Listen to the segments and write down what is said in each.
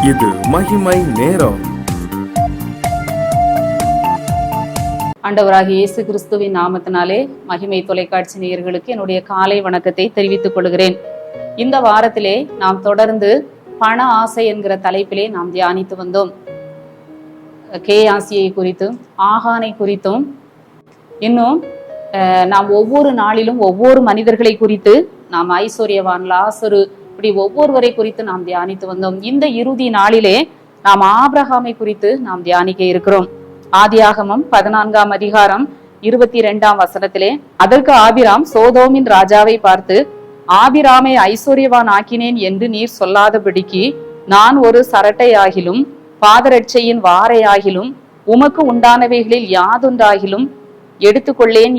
இது மகிமை நேரம். ஆண்டவராகிய இயேசு கிறிஸ்துவின் நாமத்தினாலே மகிமை தொலைக்காட்சி நேயர்களுக்கு என்னுடைய காலை வணக்கத்தை தெரிவித்துக் கொள்கிறேன். இந்த வாரத்திலே நாம் தொடர்ந்து பண ஆசை என்கிற தலைப்பிலே நாம் தியானித்து வந்தோம். கேயாசியை குறித்தும் ஆகானை குறித்தும் இன்னும் நாம் ஒவ்வொரு நாளிலும் ஒவ்வொரு மனிதர்களை குறித்து நாம் ஐஸ்வர்யவான், லாசரு, இப்படி ஒவ்வொருவரை குறித்து நாம் தியானித்து வந்தோம். இந்த இறுதி நாளிலே நாம் ஆபிரகாமை குறித்து நாம் தியானிக்க இருக்கிறோம். ஆதியாகமம் 14ஆம் அதிகாரம் 22ஆம் வசனத்திலே, அதற்கு ஆபிராம் சோதோமின் ராஜாவை பார்த்து, ஆபிராமை ஐஸ்வர்யவான் ஆக்கினேன் என்று நீர் சொல்லாதபடிக்கு நான் ஒரு சரட்டையாகிலும் பாதரட்சையின் வாரையாகிலும் உமக்கு உண்டானவைகளில் யாதொன்றாகிலும் எடுத்துக்கொள்ளேன்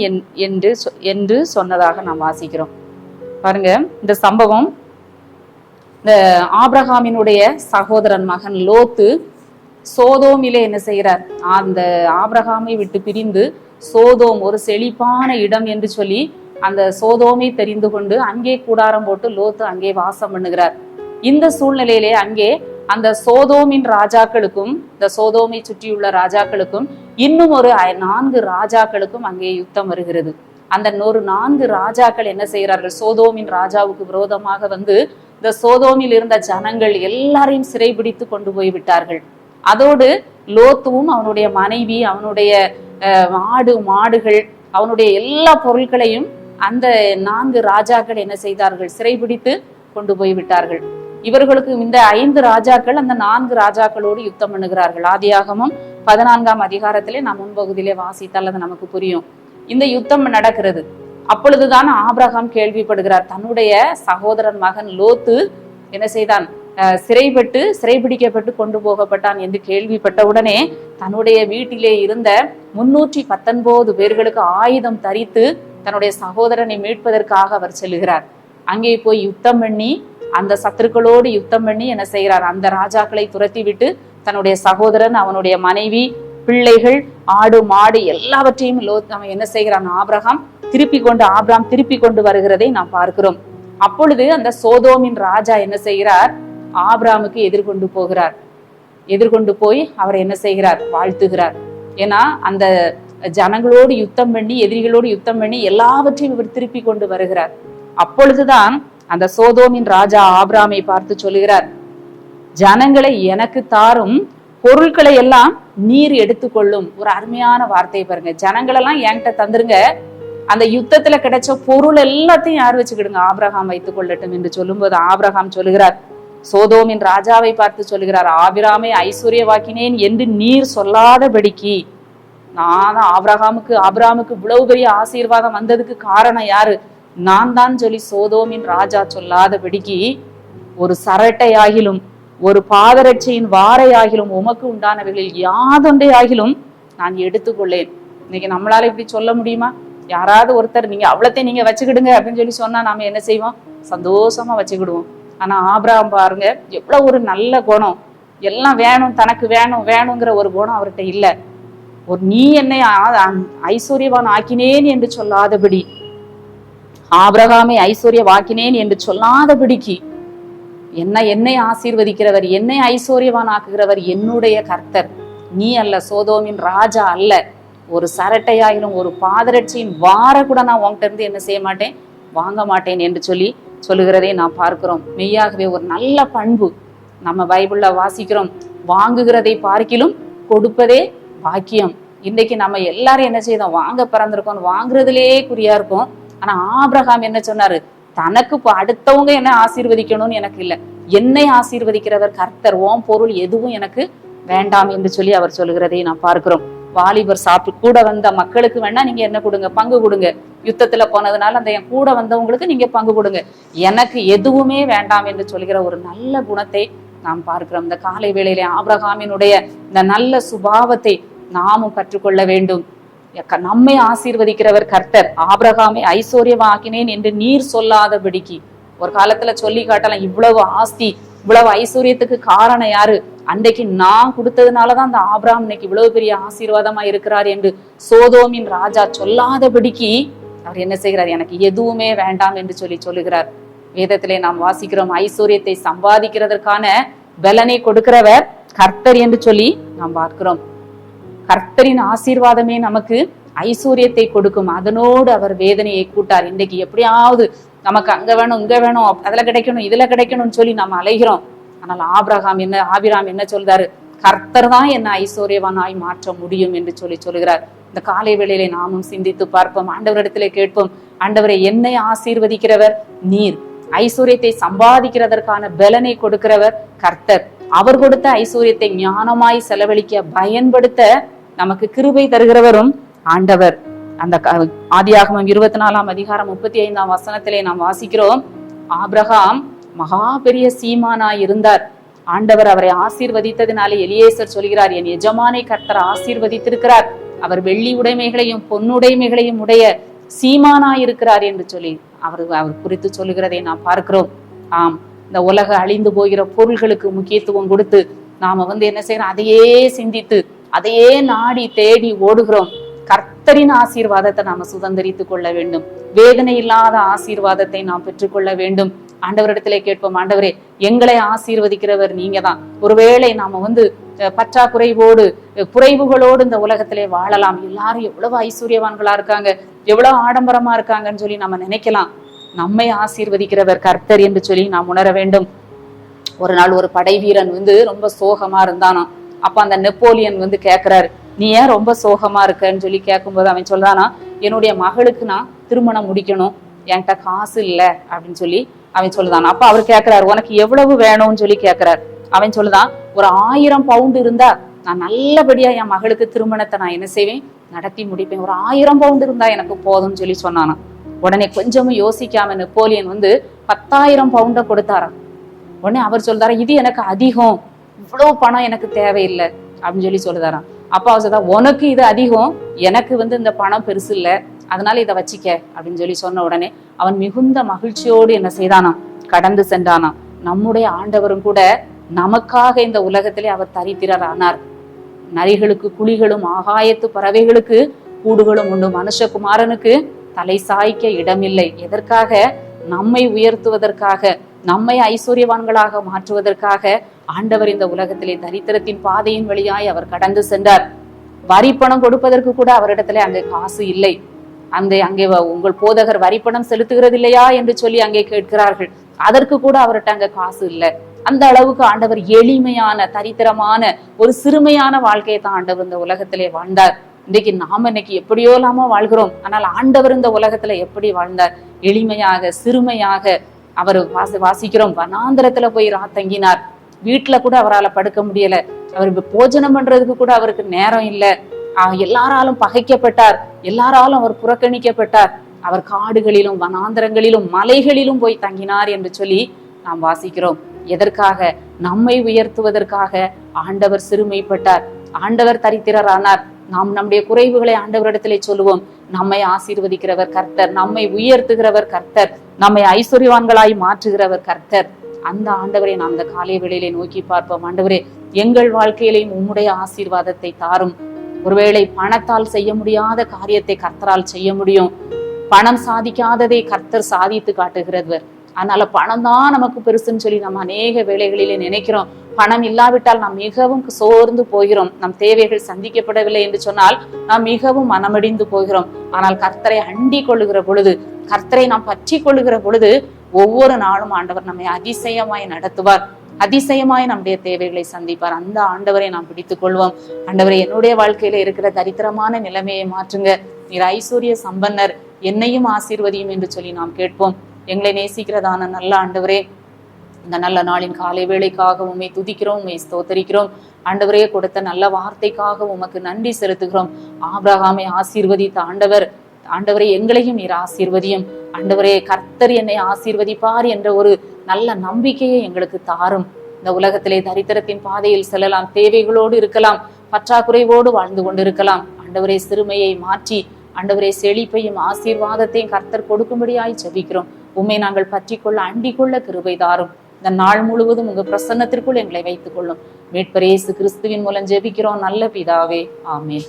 என்று சொன்னதாக நாம் வாசிக்கிறோம். பாருங்க, இந்த சம்பவம் இந்த ஆபிரகாமினுடைய சகோதரன் மகன் லோத்து சோதோமிலே என்ன செய்கிறார்? அந்த ஆபிரகாமை விட்டு பிரிந்து சோதோம் ஒரு செழிப்பான இடம் என்று சொல்லி அந்த சோதோமை தெரிந்து கொண்டு அங்கே கூடாரம் போட்டு லோத்து அங்கே வாசம் பண்ணுகிறார். இந்த சூழ்நிலையிலே அங்கே அந்த சோதோமின் ராஜாக்களுக்கும் இந்த சோதோமை சுற்றியுள்ள ராஜாக்களுக்கும் இன்னும் ஒரு 4 ராஜாக்களுக்கும் அங்கே யுத்தம் வருகிறது. அந்த 4 ராஜாக்கள் என்ன செய்கிறார்கள்? சோதோமின் ராஜாவுக்கு விரோதமாக வந்து இந்த சோதோமில் இருந்த ஜனங்கள் எல்லாரையும் சிறைபிடித்து கொண்டு போய் விட்டார்கள். அதோடு லோத்துவும் அவனுடைய மனைவி, அவனுடைய ஆடு மாடுகள், அவனுடைய எல்லா பொருட்களையும் அந்த 4 ராஜாக்கள் என்ன செய்தார்கள்? சிறைபிடித்து கொண்டு போய் விட்டார்கள். இவர்களுக்கு இந்த 5 ராஜாக்கள் அந்த 4 ராஜாக்களோடு யுத்தம் பண்ணுகிறார்கள். ஆதியாகமம் 14ஆம் அதிகாரத்திலே நாம் முன்பகுதியிலே வாசித்தால் அது நமக்கு புரியும். இந்த யுத்தம் நடக்கிறது. அப்பொழுதுதான் ஆபிரகாம் கேள்விப்படுகிறார், தன்னுடைய சகோதரன் மகன் லோத்து என்ன செய்தான்? சிறைபிடிக்கப்பட்டு கொண்டு போகப்பட்டான் என்று கேள்விப்பட்டவுடனே தன்னுடைய வீட்டிலே இருந்த 319 பேர்களுக்கு ஆயுதம் தரித்து தன்னுடைய சகோதரனை மீட்பதற்காக அவர் செல்லுகிறார். அங்கே போய் யுத்தம் பண்ணி அந்த சத்துருக்களோடு யுத்தம் பண்ணி என்ன செய்கிறார்? அந்த ராஜாக்களை துரத்தி விட்டு தன்னுடைய சகோதரன், அவனுடைய மனைவி, பிள்ளைகள், ஆடு மாடு எல்லாவற்றையும் அவன் என்ன செய்கிறான்? ஆபிரகாம் திருப்பி கொண்டு வருகிறதை நாம் பார்க்கிறோம். அப்பொழுது அந்த சோதோமின் ராஜா என்ன செய்கிறார்? ஆபிரகாமுக்கு எதிர்கொண்டு போய் அவர் என்ன செய்கிறார்? வாழ்த்துகிறார். ஏன்னா அந்த ஜனங்களோடு யுத்தம் பண்ணி, எதிரிகளோடு யுத்தம் பண்ணி எல்லாவற்றையும் இவர் திருப்பி கொண்டு வருகிறார். அப்பொழுதுதான் அந்த சோதோமின் ராஜா ஆபிரகாமை பார்த்து சொல்லுகிறார், ஜனங்களை எனக்கு தாரும், பொருட்களை எல்லாம் நீர் எடுத்துக்கொள்ளும். ஒரு அருமையான வார்த்தையை பாருங்க. ஜனங்களெல்லாம் என்கிட்ட தந்துருங்க, அந்த யுத்தத்துல கிடைச்ச பொருள் எல்லாத்தையும் யார் வச்சுக்கிடுங்க? ஆபிரகாம் வைத்துக் கொள்ளட்டும் என்று சொல்லும்போது ஆபிரகாம் சொல்லுகிறார், சோதோமின் ராஜாவை பார்த்து சொல்லுகிறார், ஆபிராமை ஐஸ்வர்யவாக்கினேன் என்று நீர் சொல்லாதபடிக்கு நான் ஆபிரகாமுக்கு இவ்வளவு பெரிய ஆசீர்வாதம் வந்ததுக்கு காரணம் யாரு? நான் தான் சொல்லி சோதோமின் ராஜா சொல்லாதபடிக்கு ஒரு சரட்டையாகிலும் ஒரு பாதரட்சையின் வாரையாகிலும் உமக்கு உண்டானவைகளில் யாதொன்றை ஆகிலும் நான் எடுத்துக்கொள்ளேன். இன்னைக்கு நம்மளால இப்படி சொல்ல முடியுமா? யாராவது ஒருத்தர் நீங்க அவ்வளோத்தையும் நீங்க வச்சுக்கிடுங்க அப்படின்னு சொல்லி சொன்னா நாம என்ன செய்வோம்? சந்தோஷமா வச்சுக்கிடுவோம். ஆனா ஆபிரகாம் பாருங்க, எவ்வளவு ஒரு நல்ல குணம். எல்லாம் வேணும், தனக்கு வேணுங்கிற ஒரு குணம் அவர்கிட்ட இல்ல. ஒரு நீ என்னை ஐஸ்வர்யவான் ஆக்கினேன் என்று சொல்லாதபடி, ஆபிரகாமை ஐஸ்வர்யவாக்கினேன் என்று சொல்லாதபடிக்கு, என்னை ஆசீர்வதிக்கிறவர், என்னை ஐஸ்வர்யவான் ஆக்குகிறவர் என்னுடைய கர்த்தர், நீ அல்ல, சோதோமின் ராஜா அல்ல. ஒரு சரட்டையாயிலும் ஒரு பாதரட்சியின் வார கூட நான் உங்ககிட்ட இருந்து என்ன செய்ய மாட்டேன், வாங்க மாட்டேன் என்று சொல்லுகிறதை நாம் பார்க்கிறோம். மெய்யாகவே ஒரு நல்ல பண்பு. நம்ம பைபிள்ல வாசிக்கிறோம், வாங்குகிறதை பார்க்கிலும் கொடுப்பதே பாக்கியம். இன்னைக்கு நம்ம எல்லாரும் என்ன செய்தோம்? வாங்க பிறந்திருக்கோம், வாங்குறதுலேயே குறியா இருக்கும். ஆனா ஆபிரகாம் என்ன சொன்னாரு? தனக்கு அடுத்தவங்க என்ன ஆசீர்வதிக்கணும்னு எனக்கு இல்லை, என்னை ஆசீர்வதிக்கிறவர் கர்த்தர், ஓம் பொருள் எதுவும் எனக்கு வேண்டாம் என்று சொல்லி அவர் சொல்லுகிறதை நாம் பார்க்கிறோம். வாலிபர் கூட வந்த மக்களுக்கு வேணா நீங்க என்ன கொடுங்க? பங்கு கொடுங்க. யுத்தத்துல போனதுனால அந்த என் கூட வந்தவங்களுக்கு நீங்க பங்கு கொடுங்க, எனக்கு எதுவுமே வேண்டாம் என்று சொல்கிற ஒரு நல்ல குணத்தை நாம் பார்க்கிறோம். இந்த காலை வேளையிலே ஆபிரகாமினுடைய இந்த நல்ல சுபாவத்தை நாமும் கற்றுக்கொள்ள வேண்டும். நம்மை ஆசீர்வதிக்கிறவர் கர்த்தர். ஆபிரகாமை ஐஸ்வர்யமாக்கினேன் என்று நீர் சொல்லாதபடிக்கு, ஒரு காலத்துல சொல்லி காட்டலாம், இவ்வளவு ஆஸ்தி இவ்வளவு ஐஸ்வர்யத்துக்கு காரணம் யாரு? அன்றைக்கு நான் கொடுத்ததுனாலதான் அந்த ஆபிரகாம் இன்னைக்கு இவ்வளவு பெரிய ஆசீர்வாதமா இருக்கிறார் என்று சோதோமின் ராஜா சொல்லாதபடிக்கு அவர் என்ன செய்கிறார்? எனக்கு எதுவுமே வேண்டாம் என்று சொல்லுகிறார். வேதத்திலே நாம் வாசிக்கிறோம், ஐஸ்வர்யத்தை சம்பாதிக்கிறதற்கான பலனை கொடுக்கிறவர் கர்த்தர் என்று சொல்லி நாம் பார்க்கிறோம். கர்த்தரின் ஆசீர்வாதமே நமக்கு ஐஸ்வர்யத்தை கொடுக்கும். அதனோடு அவர் வேதனையை கூட்டார். இன்றைக்கு எப்படியாவது நமக்கு அங்க வேணும், இங்க வேணும், அதுல கிடைக்கணும், இதுல கிடைக்கணும்னு சொல்லி நம்ம அலைகிறோம். ஆனால் ஆபிராம் என்ன சொல்றாரு? கர்த்தர் தான் என்ன ஐஸ்வர்யவானாய் மாற்ற முடியும் என்று சொல்லுகிறார். இந்த காலை வேளையிலே நாமும் சிந்தித்து பார்ப்போம். ஆண்டவரிடத்திலே கேட்போம், ஆண்டவரை, என்னை ஆசீர்வதிக்கிறவர் நீர், ஐஸ்வர்யத்தை சம்பாதிக்கிறதற்கான பலனை கொடுக்கிறவர் கர்த்தர். அவர் கொடுத்த ஐஸ்வர்யத்தை ஞானமாய் செலவழிக்க பயன்படுத்த நமக்கு கிருபை தருகிறவரும் ஆண்டவர். அந்த ஆதியாகமம் 24ஆம் அதிகாரம் 35ஆம் வசனத்திலே நாம் வாசிக்கிறோம், ஆபிரகாம் மகா பெரிய சீமானாய் இருந்தார். ஆண்டவர் அவரை ஆசீர்வதித்ததினாலே எலியேசர் சொல்கிறார், என் எஜமானை கர்த்தர் ஆசீர்வதித்திருக்கிறார், அவர் வெள்ளி உடைமைகளையும் பொன்னுடைமைகளையும் உடைய சீமானாய் இருக்கிறார் என்று சொல்லி அவர் குறித்து சொல்லுகிறதை நாம் பார்க்கிறோம். ஆம், இந்த உலக அழிந்து போகிற பொருள்களுக்கு முக்கியத்துவம் கொடுத்து நாம என்ன செய்யறோம்? அதையே சிந்தித்து அதையே நாடி தேடி ஓடுகிறோம். கர்த்தரின் ஆசீர்வாதத்தை நாம சுதந்திரித்துக் கொள்ள வேண்டும். வேதனை இல்லாத ஆசீர்வாதத்தை நாம் பெற்றுக்கொள்ள வேண்டும். ஆண்டவரிடத்திலே கேட்போம், ஆண்டவரே, எங்களை ஆசீர்வதிக்கிறவர் நீங்க தான். ஒருவேளை நாம பற்றாக்குறைவோடு குறைவுகளோடு இந்த உலகத்திலே வாழலாம். எல்லாரும் எவ்வளவு ஐஸ்வர்யவான்களா இருக்காங்க, எவ்வளவு ஆடம்பரமா இருக்காங்கன்னு சொல்லி நம்ம நினைக்கலாம். நம்மை ஆசீர்வதிக்கிறவர் கர்த்தர் என்று சொல்லி நாம் உணர வேண்டும். ஒரு நாள் ஒரு படை வீரன் ரொம்ப சோகமா இருந்தானா. அப்ப அந்த நெப்போலியன் கேக்குறாரு, நீ ஏன் ரொம்ப சோகமா இருக்கன்னு சொல்லி கேட்கும்போது அவன் சொல்றானா, என்னுடைய மகளுக்கு நான் திருமணம் முடிக்கணும், என்கிட்ட காசு இல்ல அப்படின்னு சொல்லி அவன் சொல்லுதான். அப்ப அவர் கேட்கிறாரு, உனக்கு எவ்வளவு வேணும்னு சொல்லி கேட்கிறார். அவன் சொல்லுதான், ஒரு 1000 பவுண்டு இருந்தா நான் நல்லபடியா என் மகளுக்கு திருமணத்தை நான் என்ன செய்வேன், நடத்தி முடிப்பேன். ஒரு 1000 பவுண்டு இருந்தா எனக்கு போதும்னு சொல்லி சொன்னானா. உடனே கொஞ்சமும் யோசிக்காம நெப்போலியன் 10,000 பவுண்டை கொடுத்தாராம். உடனே அவர் சொல்றாரு, இது எனக்கு அதிகம், இவ்வளவு பணம் எனக்கு தேவையில்லை அப்படின்னு சொல்லி சொல்லுதாராம். அப்பா அவர் சொல்றா, உனக்கு இது அதிகம், எனக்கு இந்த பணம் பெருசு இல்ல, அதனால இதை வச்சிக்க அப்படின்னு சொல்லி சொன்ன உடனே அவன் மிகுந்த மகிழ்ச்சியோடு என்ன செய்தானா, கடந்து சென்றானா. நம்முடைய ஆண்டவரும் கூட நமக்காக இந்த உலகத்திலே அவர் தரித்திரர் ஆனார். நரிகளுக்கு குழிகளும் ஆகாயத்து பறவைகளுக்கு கூடுகளும் உண்டு, மனுஷகுமாரனுக்கு தலை சாய்க்க இடமில்லை. எதற்காக? நம்மை உயர்த்துவதற்காக, நம்மை ஐஸ்வர்யவான்களாக மாற்றுவதற்காக ஆண்டவர் இந்த உலகத்திலே தரித்திரத்தின் பாதையின் வழியாய் அவர் கடந்து சென்றார். வரி பணம் கொடுப்பதற்கு கூட அவரிடத்துல அங்கே காசு இல்லை. அங்கே உங்கள் போதகர் வரிப்பணம் செலுத்துகிறது இல்லையா என்று சொல்லி அங்கே கேட்கிறார்கள். அதற்கு கூட அவர்கிட்ட அங்க காசு இல்லை. அந்த அளவுக்கு ஆண்டவர் எளிமையான, தரித்திரமான, ஒரு சிறுமையான வாழ்க்கையை தான் ஆண்டவர் இந்த உலகத்திலே வாழ்ந்தார். இன்னைக்கு எப்படியோ இல்லாம வாழ்கிறோம். ஆனால் ஆண்டவர் இந்த உலகத்துல எப்படி வாழ்ந்தார்? எளிமையாக, சிறுமையாக. அவர் வாசிக்கிறோம், வனாந்திரத்துல போய் தங்கினார். வீட்டுல கூட அவரால் படுக்க முடியல. அவர் போஜனம் பண்றதுக்கு கூட அவருக்கு நேரம் இல்லை. எல்லாராலும் பகைக்கப்பட்டார், எல்லாராலும் அவர் புறக்கணிக்கப்பட்டார். அவர் காடுகளிலும் வனாந்திரங்களிலும் மலைகளிலும் போய் தங்கினார் என்று சொல்லி நாம் வாசிக்கிறோம். எதற்காக? நம்மை உயர்த்துவதற்காக ஆண்டவர் சிறுமைப்பட்டார், ஆண்டவர் தரித்திரரானார். நாம் நம்முடைய குறைவுகளை ஆண்டவரிடத்திலே சொல்லுவோம். நம்மை ஆசீர்வதிக்கிறவர் கர்த்தர், நம்மை உயர்த்துகிறவர் கர்த்தர், நம்மை ஐஸ்வர்யவான்களாய் மாற்றுகிறவர் கர்த்தர். அந்த ஆண்டவரை நாம் இந்த காலை வேளையிலே நோக்கி பார்ப்போம். ஆண்டவரே, எங்கள் வாழ்க்கையிலையும் உம்முடைய ஆசீர்வாதத்தை தாரும். ஒருவேளை பணத்தால் செய்ய முடியாத காரியத்தை கர்த்தரால் செய்ய முடியும். பணம் சாதிக்காததை கர்த்தர் சாதித்து காட்டுகிறவர். அதனால பணம் தான் நமக்கு பெருசுன்னு சொல்லி நம்ம அநேக வேளைகளிலே நினைக்கிறோம். பணம் இல்லாவிட்டால் நாம் மிகவும் சோர்ந்து போகிறோம். நம் தேவைகள் சந்திக்கப்படவில்லை என்று சொன்னால் நாம் மிகவும் மனமடிந்து போகிறோம். ஆனால் கர்த்தரை அண்டி கொள்ளுகிற பொழுது, கர்த்தரை நாம் பற்றி கொள்ளுகிற பொழுது ஒவ்வொரு நாளும் ஆண்டவர் நம்மை அதிசயமாய் நடத்துவார், அதிசயமாய் நம்முடைய தேவைகளை சந்திப்பார். அந்த ஆண்டவரை நாம் பிடித்துக் கொள்வோம். ஆண்டவரை, என்னுடைய வாழ்க்கையில இருக்கிற தரித்திரமான நிலைமையை மாற்றுங்க, நீர் ஐஸ்வர்ய சம்பன்னர், என்னையும் ஆசீர்வதியும் என்று சொல்லி நாம் கேட்போம். எங்களை நேசிக்கிறதான நல்ல ஆண்டவரே, இந்த நல்ல நாளின் காலை வேளைக்காக உம்மை துதிக்கிறோம், உம்மை ஸ்தோத்தரிக்கிறோம். ஆண்டவரே, கொடுத்த நல்ல வார்த்தைக்காக உமக்கு நன்றி செலுத்துகிறோம். ஆபிரகாமை ஆசீர்வதித்த ஆண்டவரே, எங்களையும் நீர் ஆசீர்வதியும். ஆண்டவரே, கர்த்தர் என்னை ஆசீர்வதிப்பார் என்ற ஒரு நல்ல நம்பிக்கையை எங்களுக்கு தாரும். இந்த உலகத்திலே தரித்திரத்தின் பாதையில் செல்லலாம், தேவைகளோடு இருக்கலாம், பற்றாக்குறைவோடு வாழ்ந்து கொண்டிருக்கலாம். ஆண்டவரே, சிறுமையை மாற்றி ஆண்டவரே செழிப்பையும் ஆசீர்வாதத்தையும் கர்த்தர் கொடுக்கும்படியாய் ஜெபிக்கிறோம். உம்மை நாங்கள் பற்றி கொள்ள அண்டிக் கொள்ள கிருபை தாரும். இந்த நாள் முழுவதும் உங்க பிரசன்னத்திற்குள் எங்களை வைத்துக் கொள்ளும். மீட்பர் இயேசு கிறிஸ்துவின் மூலம் ஜெபிக்கிறோம் நல்ல பிதாவே, ஆமென்.